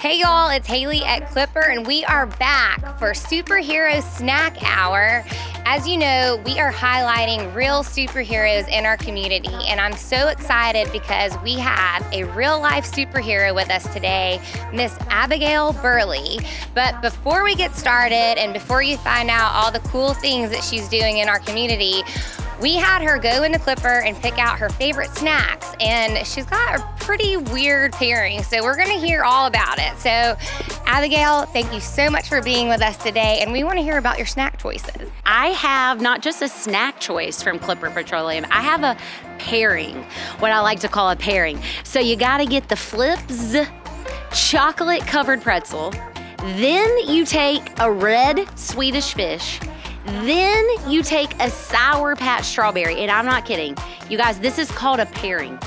Hey y'all, it's Haley at Clipper and we are back for Superhero Snack Hour. As you know, we are highlighting real superheroes in our community and I'm so excited because we have a real life superhero with us today, Miss Abigail Burle. But before we get started and before you find out all the cool things that she's doing in our community, we had her go into Clipper and pick out her favorite snacks, and she's got a pretty weird pairing, so we're gonna hear all about it. So, Abigail, thank you so much for being with us today, and we wanna hear about your snack choices. I have not just a snack choice from Clipper Petroleum, I have a pairing, what I like to call a pairing. So you gotta get the Flips chocolate covered pretzel, then you take a red Swedish fish, then you take a Sour Patch strawberry, and I'm not kidding. You guys, this is called a pairing.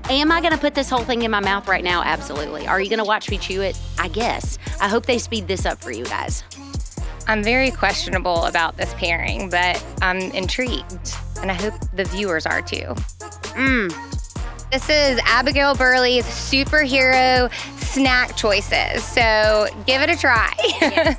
Am I gonna put this whole thing in my mouth right now? Absolutely. Are you gonna watch me chew it? I guess. I hope they speed this up for you guys. I'm very questionable about this pairing, but I'm intrigued, and I hope the viewers are too. This is Abigail Burle's superhero snack choices, so give it a try. Yes.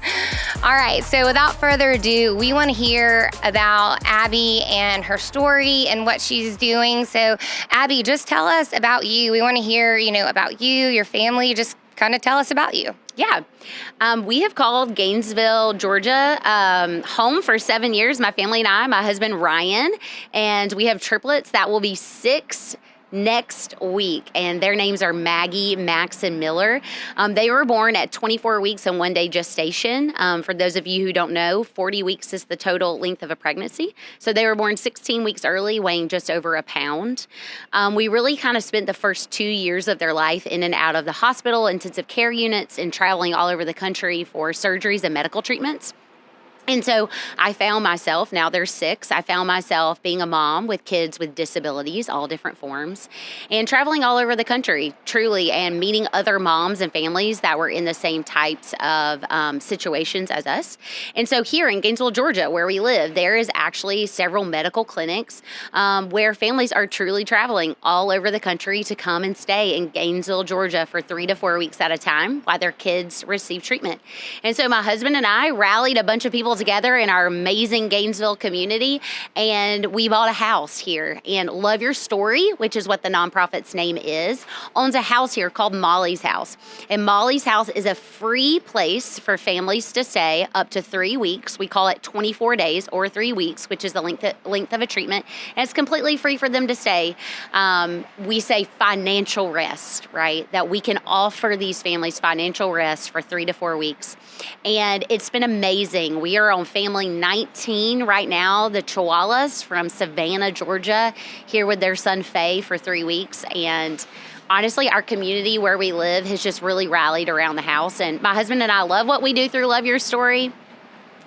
All right, so without further ado, we want to hear about Abby and her story and what she's doing. So Abby, just tell us about you. We want to hear, about you, your family. Just kind of tell us about you. Yeah. We have called Gainesville, Georgia, home for 7 years, my family and I, my husband Ryan, and we have triplets that will be 6 next week, and their names are Maggie, Max, and Miller. They were born at 24 weeks and 1 day gestation. For those of you who don't know, 40 weeks is the total length of a pregnancy. So they were born 16 weeks early, weighing just over a pound. We really kind of spent the first 2 years of their life in and out of the hospital, intensive care units, and traveling all over the country for surgeries and medical treatments. And so I found myself, now there's 6, I found myself being a mom with kids with disabilities, all different forms, and traveling all over the country, truly, and meeting other moms and families that were in the same types of situations as us. And so here in Gainesville, Georgia, where we live, there is actually several medical clinics where families are truly traveling all over the country to come and stay in Gainesville, Georgia for 3 to 4 weeks at a time while their kids receive treatment. And so my husband and I rallied a bunch of people together in our amazing Gainesville community, and we bought a house here. And Love Your Story, which is what the nonprofit's name is, owns a house here called Molly's House. And Molly's House is a free place for families to stay up to 3 weeks. We call it 24 days or 3 weeks, which is the length of a treatment. And it's completely free for them to stay. We say financial rest, right? That we can offer these families financial rest for 3 to 4 weeks. And it's been amazing. We are on family 19 right now, the Chihuahuas from Savannah, Georgia, here with their son Faye for 3 weeks. And honestly, our community where we live has just really rallied around the house. And my husband and I love what we do through Love Your Story.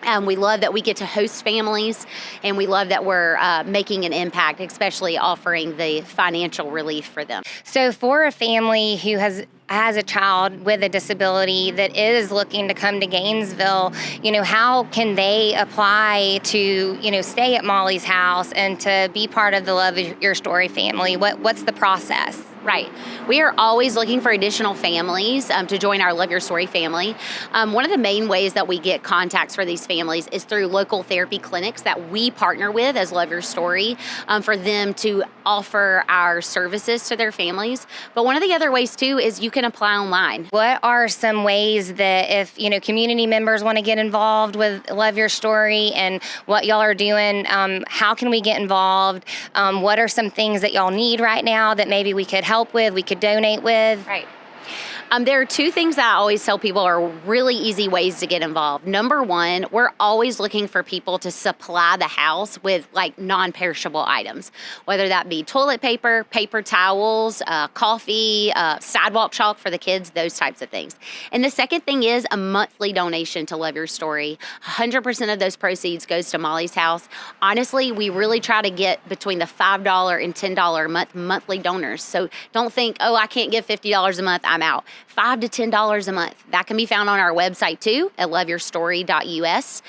And we love that we get to host families, and we love that we're making an impact, especially offering the financial relief for them. So for a family who has a child with a disability that is looking to come to Gainesville, how can they apply to, stay at Molly's House and to be part of the Love Your Story family? What's the process? Right. We are always looking for additional families to join our Love Your Story family. One of the main ways that we get contacts for these families is through local therapy clinics that we partner with as Love Your Story for them to offer our services to their families. But one of the other ways too is you can apply online. What are some ways that if, community members want to get involved with Love Your Story and what y'all are doing, how can we get involved? What are some things that y'all need right now that maybe we could help with, we could donate with? Right. There are 2 things that I always tell people are really easy ways to get involved. Number 1, we're always looking for people to supply the house with non-perishable items, whether that be toilet paper, paper towels, coffee, sidewalk chalk for the kids, those types of things. And the second thing is a monthly donation to Love Your Story. 100% of those proceeds goes to Molly's House. Honestly, we really try to get between the $5 and $10 a month monthly donors. So don't think, oh, I can't give $50 a month, I'm out. $5 to $10 a month. That can be found on our website too at loveyourstory.us.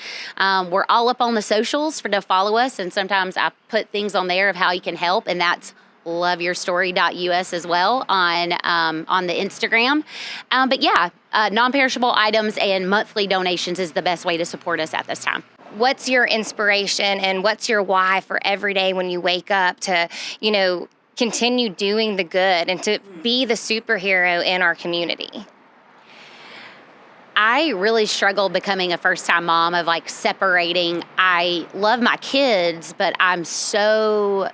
We're all up on the socials to follow us, and sometimes I put things on there of how you can help, and that's loveyourstory.us as well on the Instagram. But yeah, non-perishable items and monthly donations is the best way to support us at this time. What's your inspiration and what's your why for every day when you wake up to, continue doing the good and to be the superhero in our community? I really struggled becoming a first-time mom of separating. I love my kids, but I'm so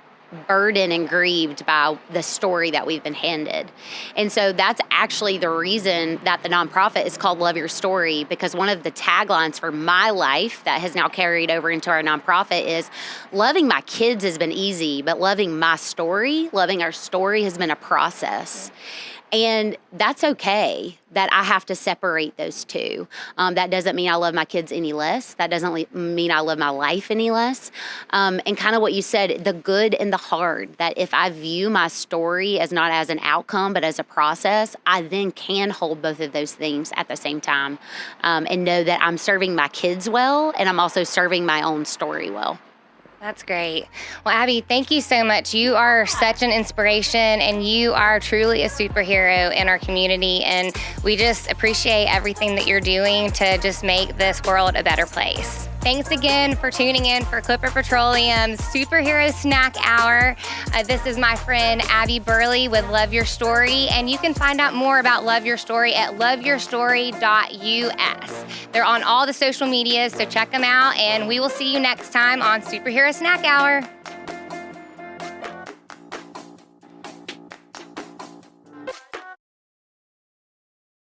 burdened and grieved by the story that we've been handed. And so that's actually the reason that the nonprofit is called Love Your Story, because one of the taglines for my life that has now carried over into our nonprofit is loving my kids has been easy, but loving my story, loving our story has been a process. And that's okay that I have to separate those two. That doesn't mean I love my kids any less. That doesn't mean I love my life any less. And kind of what you said, the good and the hard, that if I view my story as not as an outcome, but as a process, I then can hold both of those things at the same time and know that I'm serving my kids well, and I'm also serving my own story well. That's great. Well, Abby, thank you so much. You are such an inspiration, and you are truly a superhero in our community, and we just appreciate everything that you're doing to just make this world a better place. Thanks again for tuning in for Clipper Petroleum's Superhero Snack Hour. This is my friend Abby Burle with Love Your Story, and you can find out more about Love Your Story at loveyourstory.us. They're on all the social medias, so check them out, and we will see you next time on Superhero Snack Hour.